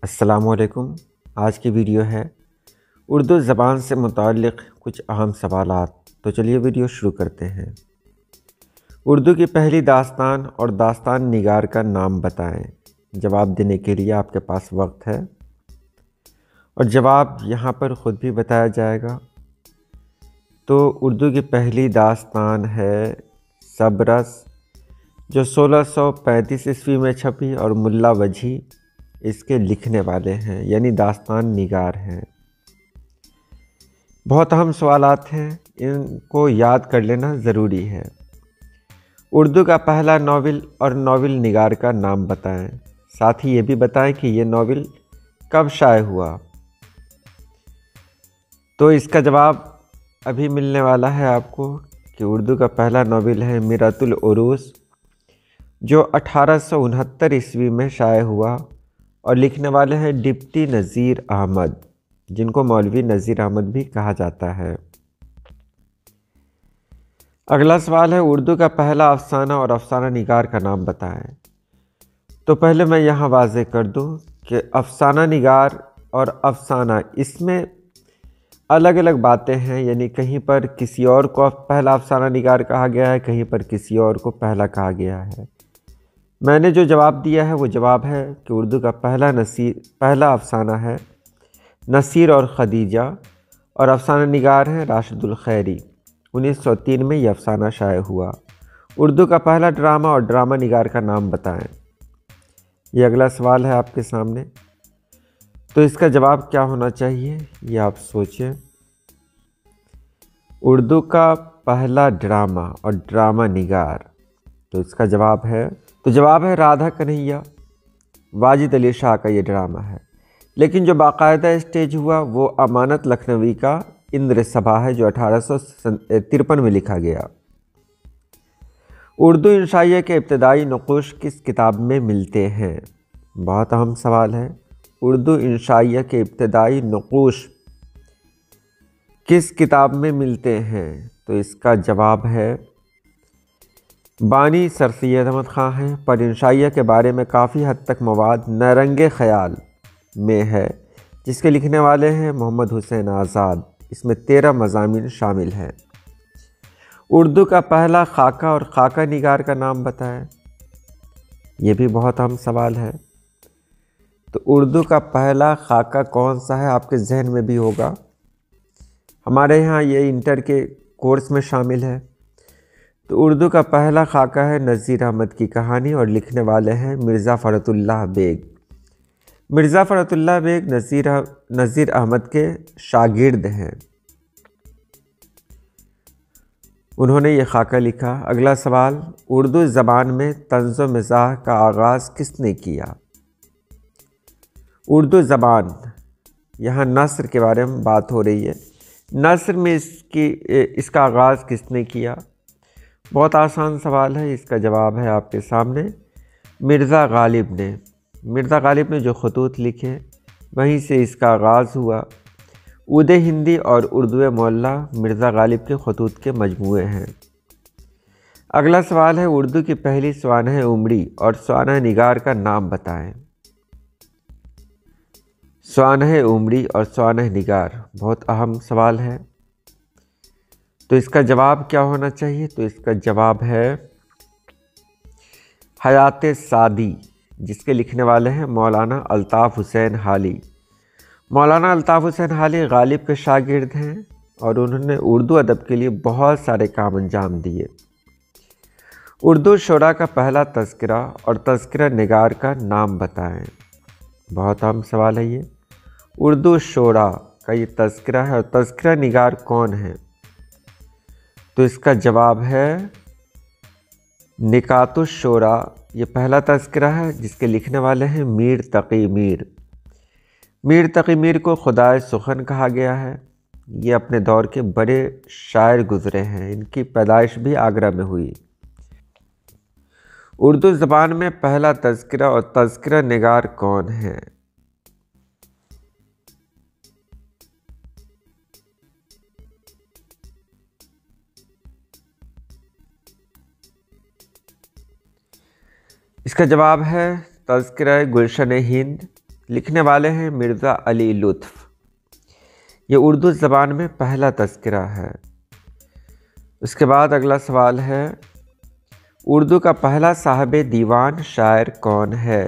अस्सलामुअलैकुम। आज की वीडियो है उर्दू ज़बान से मुताल्लिक़ कुछ अहम सवालात। तो चलिए वीडियो शुरू करते हैं। उर्दू की पहली दास्तान और दास्तान निगार का नाम बताएं। जवाब देने के लिए आपके पास वक्त है और जवाब यहाँ पर ख़ुद भी बताया जाएगा। तो उर्दू की पहली दास्तान है सबरस, जो 1635 ईस्वी में छपी और मुल्ला वजी इसके लिखने वाले हैं, यानी दास्तान निगार हैं। बहुत अहम सवालात हैं, इनको याद कर लेना ज़रूरी है। उर्दू का पहला नावल और नावल निगार का नाम बताएं। साथ ही ये भी बताएं कि ये नावल कब शाये हुआ। तो इसका जवाब अभी मिलने वाला है आपको कि उर्दू का पहला नावल है मिरातुल उरूस, जो 1869 ईस्वी में शाये हुआ और लिखने वाले हैं डिप्टी नज़ीर अहमद, जिनको मौलवी नज़ीर अहमद भी कहा जाता है। अगला सवाल है उर्दू का पहला अफसाना और अफसाना निगार का नाम बताएं। तो पहले मैं यहाँ वाज़ेह कर दूँ कि अफसाना निगार और अफसाना, इसमें अलग अलग बातें हैं, यानी कहीं पर किसी और को पहला अफसाना निगार कहा गया है, कहीं पर किसी और को पहला कहा गया है। मैंने जो जवाब दिया है वो जवाब है कि उर्दू का पहला अफसाना है नसीर और ख़दीजा, और अफसाना निगार है राशिदुल खैरी। 1903 में यह अफसाना शाये हुआ। उर्दू का पहला ड्रामा और ड्रामा निगार का नाम बताएं। ये अगला सवाल है आपके सामने। तो इसका जवाब क्या होना चाहिए, ये आप सोचें। उर्दू का पहला ड्रामा और ड्रामा निगार, तो इसका जवाब है राधा कन्हैया, वाजिद अली शाह का ये ड्रामा है। लेकिन जो बाकायदा स्टेज हुआ वो अमानत लखनवी का इंद्र सभा है, जो 1853 में लिखा गया। उर्दू इंशाइया के इब्तदाई नक़ूश किस किताब में मिलते हैं? बहुत अहम सवाल है। उर्दू इंशाइया के इब्तदाई नक़ूश किस किताब में मिलते हैं? तो इसका जवाब है बानी सर सैयद अहमद ख़ां हैं, पर इंशाइया के बारे में काफ़ी हद तक मवाद नरंगे ख़याल में है, जिसके लिखने वाले हैं मोहम्मद हुसैन आज़ाद। इसमें 13 मज़ामीन शामिल हैं। उर्दू का पहला खाका और खाका निगार का नाम बताएं। ये भी बहुत अहम सवाल है। तो उर्दू का पहला खाका कौन सा है, आपके जहन में भी होगा। हमारे यहाँ ये इंटर के कोर्स में शामिल है। तो उर्दू का पहला खाका है नज़ीर अहमद की कहानी, और लिखने वाले हैं मिर्ज़ा फ़रतुल्लाह बेग। मिर्ज़ा फ़रतुल्लाह बेग नज़ीर अहमद के शागिर्द हैं। उन्होंने ये खाका लिखा। अगला सवाल, उर्दू ज़बान में तंज़ व मिज़ाह का आगाज़ किसने किया? उर्दू ज़बान, यहाँ नस्र के बारे में बात हो रही है। नस्र में इसका आगाज़ किसने किया? बहुत आसान सवाल है। इसका जवाब है आपके सामने, मिर्ज़ा गालिब ने। मिर्ज़ा गालिब ने जो खतूत लिखे, वहीं से इसका आगाज़ हुआ। उदय हिंदी और उर्दू मोहल्ला मिर्ज़ा गालिब के खतूत के मजमूए हैं। अगला सवाल है उर्दू की पहली स्वानह उमड़ी और स्वानह निगार का नाम बताएं। स्वानह उमड़ी और स्वानह निगार बहुत अहम सवाल है। तो इसका जवाब क्या होना चाहिए? तो इसका जवाब है हयात सादी, जिसके लिखने वाले हैं मौलाना अल्ताफ़ हुसैन हाली। मौलाना अल्ताफ़ हुसैन हाली गालिब के शागिर्द हैं और उन्होंने उर्दू अदब के लिए बहुत सारे काम अंजाम दिए। उर्दू शुरा का पहला तज़किरा और तज़किरा निगार का नाम बताएं। बहुत अहम सवाल है ये। उर्दू शुरा का ये तज़किरा है और तज़किरा निगार कौन है? तो इसका जवाब है निकातुश शोरा। ये पहला तज़किरा है, जिसके लिखने वाले हैं मीर तक़ी मीर। मीर तक़ी मीर को खुदाए सुखन कहा गया है। ये अपने दौर के बड़े शायर गुज़रे हैं। इनकी पैदाइश भी आगरा में हुई। उर्दू ज़बान में पहला तज़किरा और तज़किरा निगार कौन है? इसका जवाब है तज़किरा गुलशन हिंद। लिखने वाले हैं मिर्ज़ा अली लुत्फ़। ये उर्दू ज़बान में पहला तज़किरा है। उसके बाद अगला सवाल है, उर्दू का पहला साहिब दीवान शायर कौन है?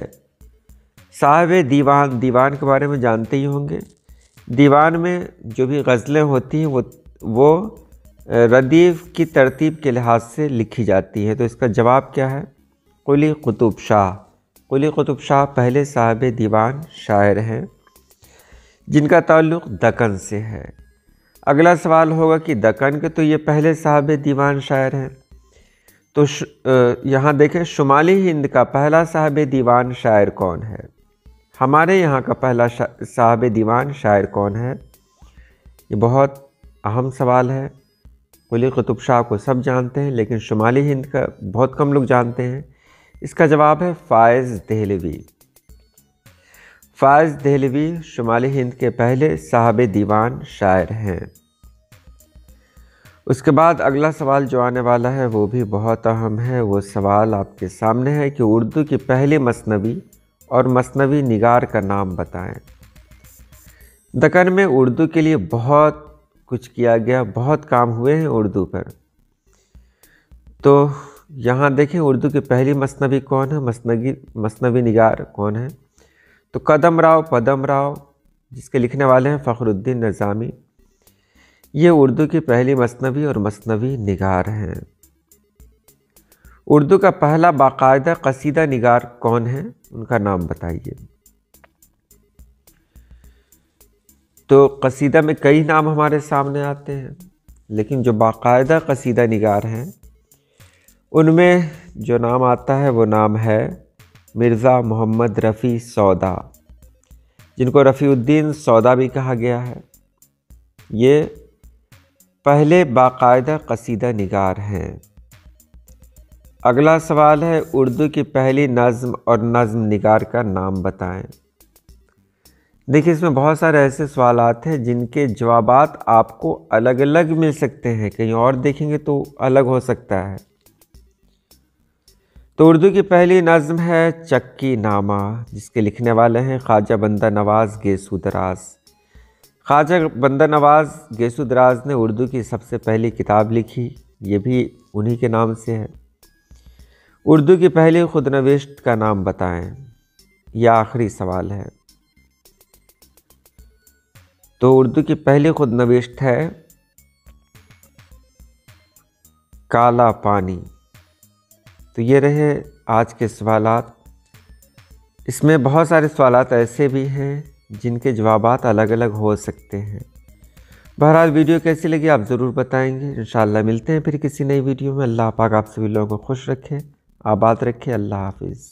साहिब दीवान, दीवान के बारे में जानते ही होंगे। दीवान में जो भी गज़लें होती हैं वो रदीफ़ की तरतीब के लिहाज से लिखी जाती है। तो इसका जवाब क्या है? कुली कुतुब शाह। कुली कुतुब शाह पहले साहिब दीवान शायर हैं जिनका ताल्लुक़ दक्कन से है। अगला सवाल होगा कि दक्कन के तो ये पहले साहिब दीवान शायर हैं। तो यहाँ देखें, शुमाली हिंद का पहला साहिब दीवान शायर कौन है? हमारे यहाँ का पहला साहिब दीवान शायर कौन है? ये बहुत अहम सवाल है। कुली कुतुब शाह को सब जानते हैं, लेकिन शुमाली हिंद का बहुत कम लोग जानते हैं। इसका जवाब है फ़ाइज़ दहलवी। फ़ाइज़ दहलवी शुमाली हिंद के पहले साहिब दीवान शायर हैं। उसके बाद अगला सवाल जो आने वाला है वो भी बहुत अहम है। वो सवाल आपके सामने है कि उर्दू की पहली मसनवी और मसनवी निगार का नाम बताएं। दक्कन में उर्दू के लिए बहुत कुछ किया गया, बहुत काम हुए हैं उर्दू पर। तो यहाँ देखें, उर्दू की पहली मसनवी कौन है, मसनवी निगार कौन है? तो कदम राव, जिसके लिखने वाले हैं फ़खरुद्दीन निज़ामी। ये उर्दू की पहली मसनवी और मसनवी निगार हैं। उर्दू का पहला बाकायदा कसीदा निगार कौन है? उनका नाम बताइए। तो कसीदा में कई नाम हमारे सामने आते हैं, लेकिन जो बाकायदा कसीदा निगार हैं उनमें जो नाम आता है वो नाम है मिर्ज़ा मोहम्मद रफ़ी सौदा, जिनको रफ़ीउद्दीन सौदा भी कहा गया है। ये पहले बाकायदा कसीदा निगार हैं। अगला सवाल है, उर्दू की पहली नज़्म और नज़्म निगार का नाम बताएं। देखिए, इसमें बहुत सारे ऐसे सवालात हैं जिनके जवाबात आपको अलग अलग मिल सकते हैं, कहीं और देखेंगे तो अलग हो सकता है। तो उर्दू की पहली नज़्म है चक्की नामा, जिसके लिखने वाले हैं ख्वाजा बंदा नवाज़ गेसू दराज। ख्वाजा बंदा नवाज़ गेसू दराज ने उर्दू की सबसे पहली किताब लिखी, ये भी उन्हीं के नाम से है। उर्दू की पहली खुदनविश्त का नाम बताएं। यह आखिरी सवाल है। तो उर्दू की पहली खुदनविश्त है काला पानी। तो ये रहे आज के सवालात। इसमें बहुत सारे सवालात ऐसे भी हैं जिनके जवाबात अलग अलग हो सकते हैं। बहरहाल वीडियो कैसी लगी आप ज़रूर बताएंगे। इंशाअल्लाह मिलते हैं फिर किसी नई वीडियो में। अल्लाह पाक आप सभी लोगों को खुश रखे, आबाद रखे। अल्लाह हाफिज़।